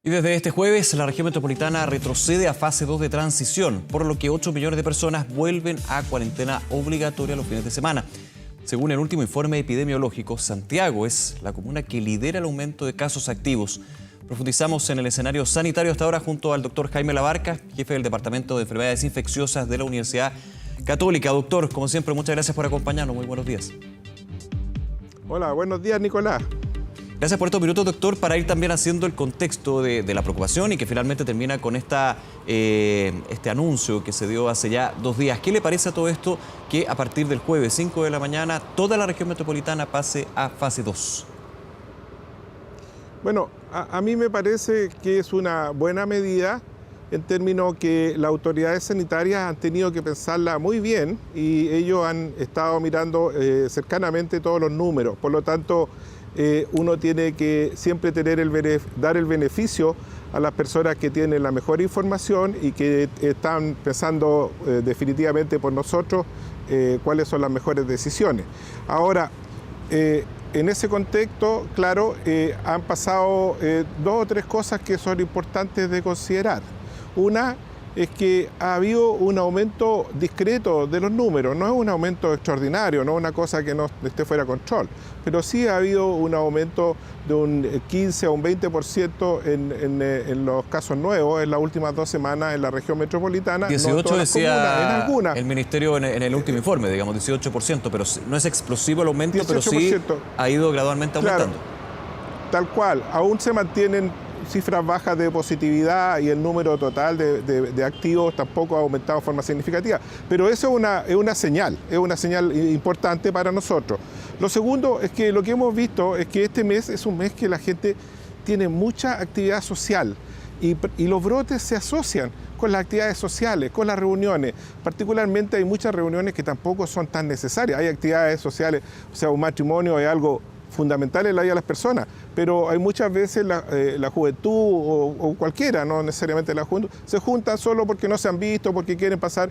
Y desde este jueves, la región metropolitana retrocede a fase 2 de transición, por lo que 8 millones de personas vuelven a cuarentena obligatoria los fines de semana. Según el último informe epidemiológico, Santiago es la comuna que lidera el aumento de casos activos. Profundizamos en el escenario sanitario hasta ahora junto al doctor Jaime Labarca, jefe del Departamento de Enfermedades Infecciosas de la Universidad Católica. Doctor, como siempre, muchas gracias por acompañarnos. Muy buenos días. Hola, buenos días, Nicolás. Gracias por estos minutos, doctor, para ir también haciendo el contexto de la preocupación y que finalmente termina con este anuncio que se dio hace ya 2 días. ¿Qué le parece a todo esto que a partir del jueves 5 de la mañana toda la región metropolitana pase a fase 2? Bueno, a mí me parece que es una buena medida en términos que las autoridades sanitarias han tenido que pensarla muy bien y ellos han estado mirando cercanamente todos los números. Por lo tanto, uno tiene que siempre dar el beneficio a las personas que tienen la mejor información y que están pensando definitivamente por nosotros cuáles son las mejores decisiones. Ahora, en ese contexto, claro, han pasado 2 o 3 cosas que son importantes de considerar. Una es que ha habido un aumento discreto de los números, no es un aumento extraordinario, no es una cosa que no esté fuera de control, pero sí ha habido un aumento de un 15 a un 20% en los casos nuevos en las últimas 2 semanas en la región metropolitana. 18 no decía comunas, el ministerio en el último informe, digamos 18%, pero no es explosivo el aumento, 18%. Pero sí ha ido gradualmente aumentando. Claro, tal cual, aún se mantienen cifras bajas de positividad y el número total de activos tampoco ha aumentado de forma significativa. Pero eso es una señal importante para nosotros. Lo segundo es que lo que hemos visto es que este mes es un mes que la gente tiene mucha actividad social y los brotes se asocian con las actividades sociales, con las reuniones. Particularmente hay muchas reuniones que tampoco son tan necesarias. Hay actividades sociales, o sea, un matrimonio es algo fundamental en la vida de las personas, pero hay muchas veces la juventud o cualquiera, no necesariamente la juventud, se juntan solo porque no se han visto, porque quieren pasar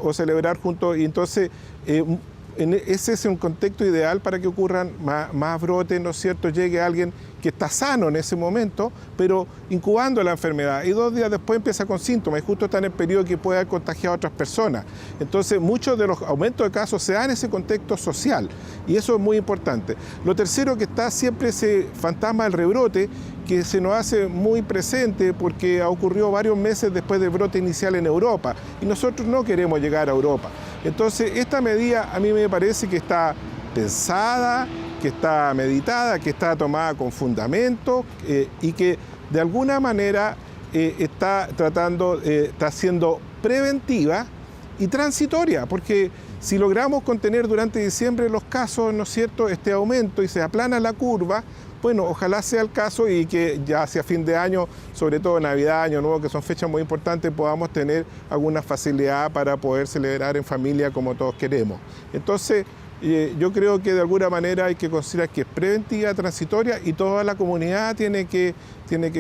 o celebrar juntos, y entonces ese es un contexto ideal para que ocurran más brotes, ¿no es cierto? Llegue alguien que está sano en ese momento, pero incubando la enfermedad, y 2 días después empieza con síntomas, y justo está en el periodo que puede haber contagiado a otras personas. Entonces, muchos de los aumentos de casos se dan en ese contexto social, y eso es muy importante. Lo tercero, que está siempre ese fantasma del rebrote, que se nos hace muy presente porque ha ocurrido varios meses después del brote inicial en Europa, y nosotros no queremos llegar a Europa. Entonces, esta medida a mí me parece que está pensada, que está meditada, que está tomada con fundamento y que de alguna manera está siendo preventiva y transitoria, porque si logramos contener durante diciembre los casos, ¿no es cierto?, este aumento y se aplana la curva, bueno, ojalá sea el caso y que ya hacia fin de año, sobre todo Navidad, Año Nuevo, que son fechas muy importantes, podamos tener alguna facilidad para poder celebrar en familia como todos queremos. Entonces, yo creo que de alguna manera hay que considerar que es preventiva, transitoria y toda la comunidad tiene que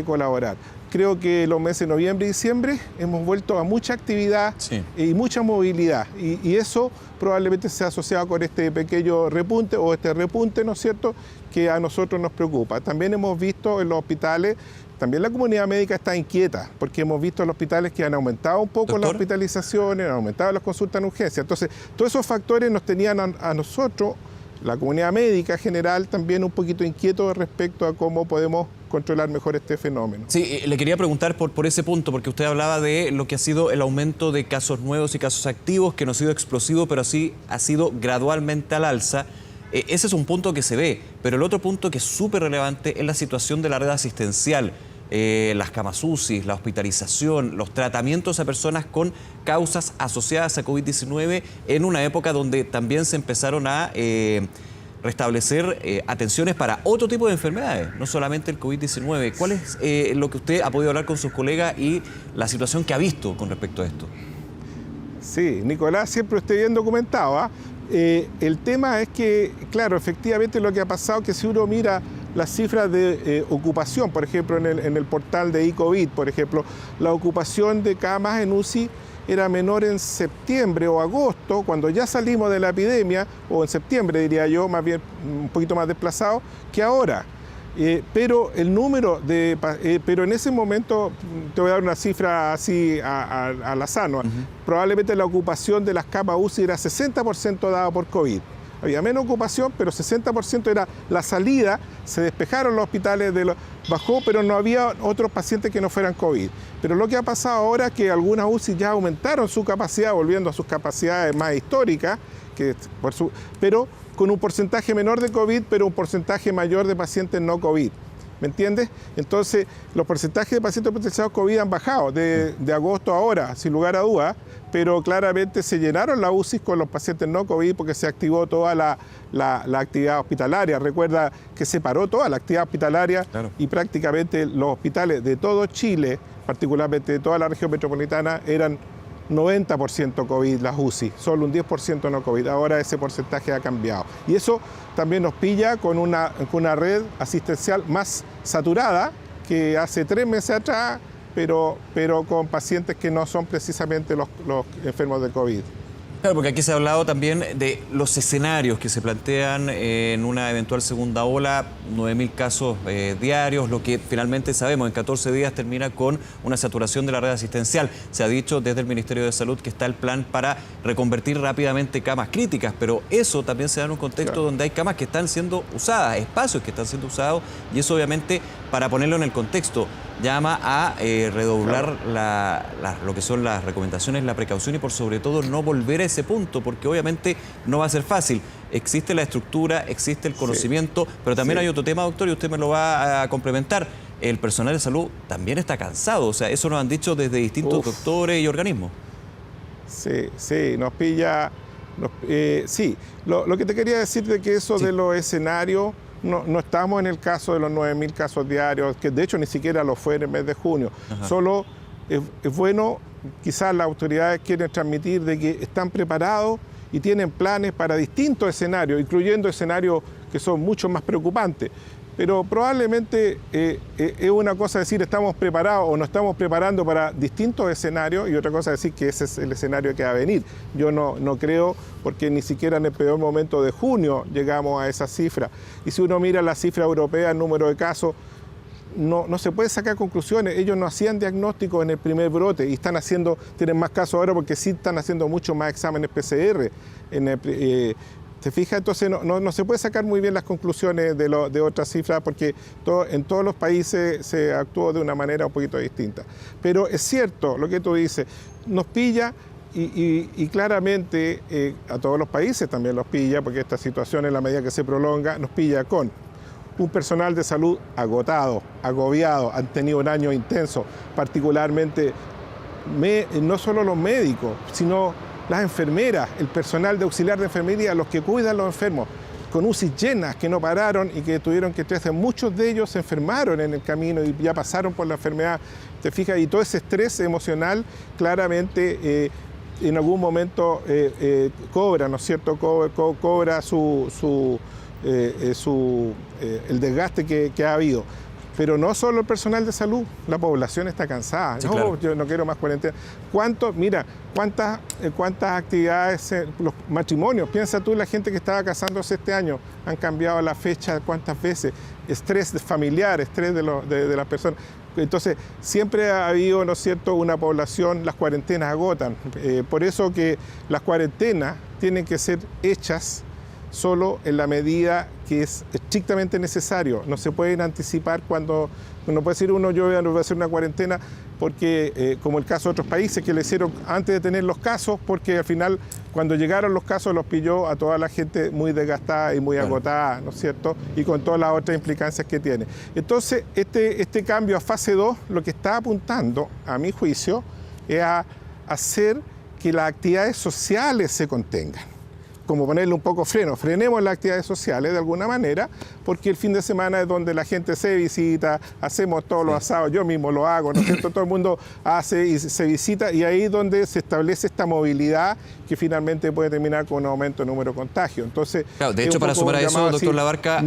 colaborar. Creo que los meses de noviembre y diciembre hemos vuelto a mucha actividad y mucha movilidad y eso probablemente sea asociado con este pequeño repunte o este repunte, ¿no es cierto?, que a nosotros nos preocupa. También hemos visto en los hospitales, también la comunidad médica está inquieta porque hemos visto en los hospitales que han aumentado un poco las hospitalizaciones, han aumentado las consultas en urgencia. Entonces, todos esos factores nos tenían a nosotros, la comunidad médica general, también un poquito inquietos respecto a cómo podemos controlar mejor este fenómeno. Sí, le quería preguntar por ese punto, porque usted hablaba de lo que ha sido el aumento de casos nuevos y casos activos, que no ha sido explosivo, pero sí ha sido gradualmente al alza. Ese es un punto que se ve, pero el otro punto que es súper relevante es la situación de la red asistencial. Las camas UCI, la hospitalización, los tratamientos a personas con causas asociadas a COVID-19 en una época donde también se empezaron a restablecer atenciones para otro tipo de enfermedades, no solamente el COVID-19. ¿Cuál es lo que usted ha podido hablar con sus colegas y la situación que ha visto con respecto a esto? Sí, Nicolás, siempre usted bien documentado, ¿ah? El tema es que, claro, efectivamente lo que ha pasado es que si uno mira las cifras de ocupación, por ejemplo, en el portal de eCovid, por ejemplo, la ocupación de camas en UCI era menor en septiembre o agosto, cuando ya salimos de la epidemia, o en septiembre diría yo, más bien un poquito más desplazado, que ahora. Pero el número pero en ese momento, te voy a dar una cifra así al azar, ¿no? Probablemente la ocupación de las camas UCI era 60% dada por COVID. Había menos ocupación, pero 60% era la salida, se despejaron los hospitales, bajó, pero no había otros pacientes que no fueran COVID. Pero lo que ha pasado ahora es que algunas UCI ya aumentaron su capacidad, volviendo a sus capacidades más históricas, pero con un porcentaje menor de COVID, pero un porcentaje mayor de pacientes no COVID. ¿Me entiendes? Entonces, los porcentajes de pacientes potenciados COVID han bajado de agosto a ahora, sin lugar a dudas, pero claramente se llenaron las UCI con los pacientes no COVID porque se activó toda la actividad hospitalaria. Recuerda que se paró toda la actividad hospitalaria, claro, y prácticamente los hospitales de todo Chile, particularmente de toda la región metropolitana, eran 90% COVID las UCI, solo un 10% no COVID. Ahora ese porcentaje ha cambiado. Y eso también nos pilla con una red asistencial más saturada que hace 3 meses atrás, pero con pacientes que no son precisamente los enfermos de COVID. Claro, porque aquí se ha hablado también de los escenarios que se plantean en una eventual segunda ola, 9.000 casos diarios, lo que finalmente sabemos en 14 días termina con una saturación de la red asistencial. Se ha dicho desde el Ministerio de Salud que está el plan para reconvertir rápidamente camas críticas, pero eso también se da en un contexto, claro, donde hay camas que están siendo usadas, espacios que están siendo usados, y eso obviamente, para ponerlo en el contexto, llama a redoblar, claro, lo que son las recomendaciones, la precaución y por sobre todo no volver a ese punto, porque obviamente no va a ser fácil. Existe la estructura, existe el conocimiento, sí, pero también, sí, hay otro tema, doctor, y usted me lo va a complementar. El personal de salud también está cansado, o sea, eso nos han dicho desde distintos doctores y organismos. Sí, nos pilla. Sí, lo que te quería decir de que eso, sí, de los escenarios, no estamos en el caso de los 9.000 casos diarios, que de hecho ni siquiera lo fue en el mes de junio. Ajá. Solo es bueno, quizás las autoridades quieren transmitir de que están preparados y tienen planes para distintos escenarios, incluyendo escenarios que son mucho más preocupantes. Pero probablemente es una cosa decir estamos preparados o nos estamos preparando para distintos escenarios y otra cosa decir que ese es el escenario que va a venir. Yo no creo, porque ni siquiera en el peor momento de junio llegamos a esa cifra. Y si uno mira la cifra europea, el número de casos, no se puede sacar conclusiones. Ellos no hacían diagnóstico en el primer brote y tienen más casos ahora porque sí están haciendo mucho más exámenes PCR. ¿Te fijas? Entonces no se puede sacar muy bien las conclusiones de otras cifras porque en todos los países se actuó de una manera un poquito distinta. Pero es cierto lo que tú dices, nos pilla y claramente a todos los países también los pilla, porque esta situación en la medida que se prolonga nos pilla con un personal de salud agotado, agobiado, han tenido un año intenso, particularmente no solo los médicos, sino las enfermeras, el personal de auxiliar de enfermería, los que cuidan a los enfermos, con UCI llenas que no pararon y que tuvieron que estrés. Muchos de ellos se enfermaron en el camino y ya pasaron por la enfermedad. ¿Te fijas? Y todo ese estrés emocional claramente en algún momento cobra, ¿no es cierto? Cobra el desgaste que ha habido. Pero no solo el personal de salud, la población está cansada. Sí, claro. Yo no quiero más cuarentena. ¿Cuántas actividades, los matrimonios? Piensa tú, la gente que estaba casándose este año, han cambiado la fecha cuántas veces. Estrés familiar, estrés de las personas. Entonces, siempre ha habido, ¿no es cierto?, una población, las cuarentenas agotan. Por eso que las cuarentenas tienen que ser hechas solo en la medida que es estrictamente necesario. No se pueden anticipar cuando no puede decir uno yo voy a hacer una cuarentena porque como el caso de otros países que le hicieron antes de tener los casos, porque al final cuando llegaron los casos los pilló a toda la gente muy desgastada y muy agotada, ¿no es cierto? Y con todas las otras implicancias que tiene. Entonces este cambio a fase 2 lo que está apuntando, a mi juicio, es a hacer que las actividades sociales se contengan. Como ponerle un poco freno, frenemos las actividades sociales de alguna manera, porque el fin de semana es donde la gente se visita, hacemos todos los asados, yo mismo lo hago, ¿no es cierto? Todo el mundo hace y se visita, y ahí es donde se establece esta movilidad que finalmente puede terminar con un aumento de número de contagios. Entonces, claro, de hecho, para sumar a eso, doctor Labarca,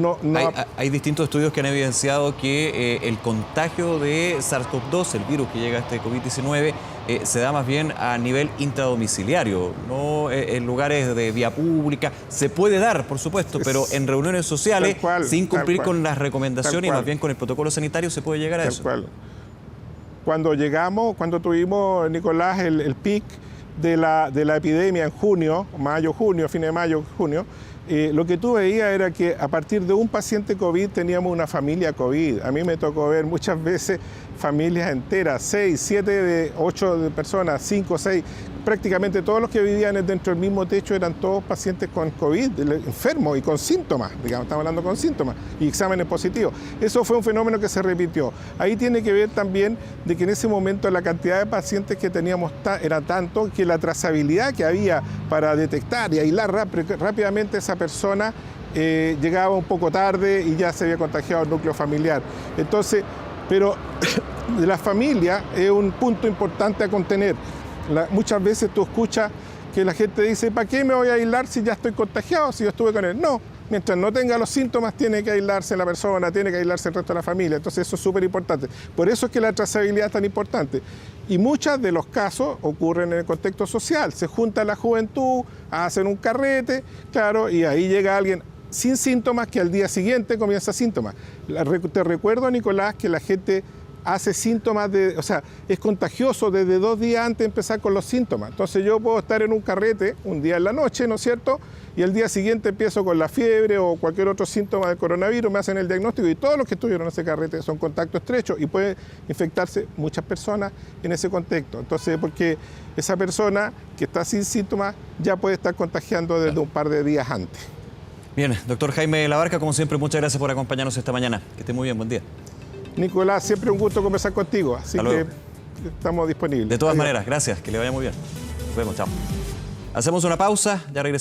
hay distintos estudios que han evidenciado que el contagio de SARS-CoV-2, el virus que llega a este COVID-19, se da más bien a nivel intradomiciliario, no en lugares de vía pública. Se puede dar, por supuesto, pero en reuniones sociales, sin cumplir con las recomendaciones y más bien con el protocolo sanitario, se puede llegar a eso. Cuando tuvimos, Nicolás, el pic de la epidemia en junio, fines de mayo, junio, lo que tú veías era que a partir de un paciente COVID teníamos una familia COVID. A mí me tocó ver muchas veces familias enteras, 6, 7 de 8 personas, 5, 6. Prácticamente todos los que vivían dentro del mismo techo eran todos pacientes con COVID, enfermos y con síntomas, digamos, estamos hablando con síntomas y exámenes positivos. Eso fue un fenómeno que se repitió. Ahí tiene que ver también de que en ese momento la cantidad de pacientes que teníamos era tanto que la trazabilidad que había para detectar y aislar rápidamente a esa persona llegaba un poco tarde y ya se había contagiado el núcleo familiar. Entonces, pero la familia es un punto importante a contener. Muchas veces tú escuchas que la gente dice, ¿para qué me voy a aislar si ya estoy contagiado, si yo estuve con él? No, mientras no tenga los síntomas tiene que aislarse la persona, tiene que aislarse el resto de la familia. Entonces eso es súper importante. Por eso es que la trazabilidad es tan importante. Y muchos de los casos ocurren en el contexto social. Se junta la juventud, hacen un carrete, claro, y ahí llega alguien sin síntomas que al día siguiente comienza síntomas. Te recuerdo, Nicolás, que la gente hace síntomas es contagioso desde 2 días antes de empezar con los síntomas. Entonces yo puedo estar en un carrete un día en la noche, ¿no es cierto? Y el día siguiente empiezo con la fiebre o cualquier otro síntoma del coronavirus, me hacen el diagnóstico y todos los que estuvieron en ese carrete son contacto estrecho y pueden infectarse muchas personas en ese contexto. Entonces, porque esa persona que está sin síntomas ya puede estar contagiando desde un par de días antes. Bien, doctor Jaime Labarca, como siempre, muchas gracias por acompañarnos esta mañana. Que esté muy bien, buen día. Nicolás, siempre un gusto conversar contigo, así que estamos disponibles. De todas maneras, gracias, que le vaya muy bien. Nos vemos, chao. Hacemos una pausa, ya regresamos.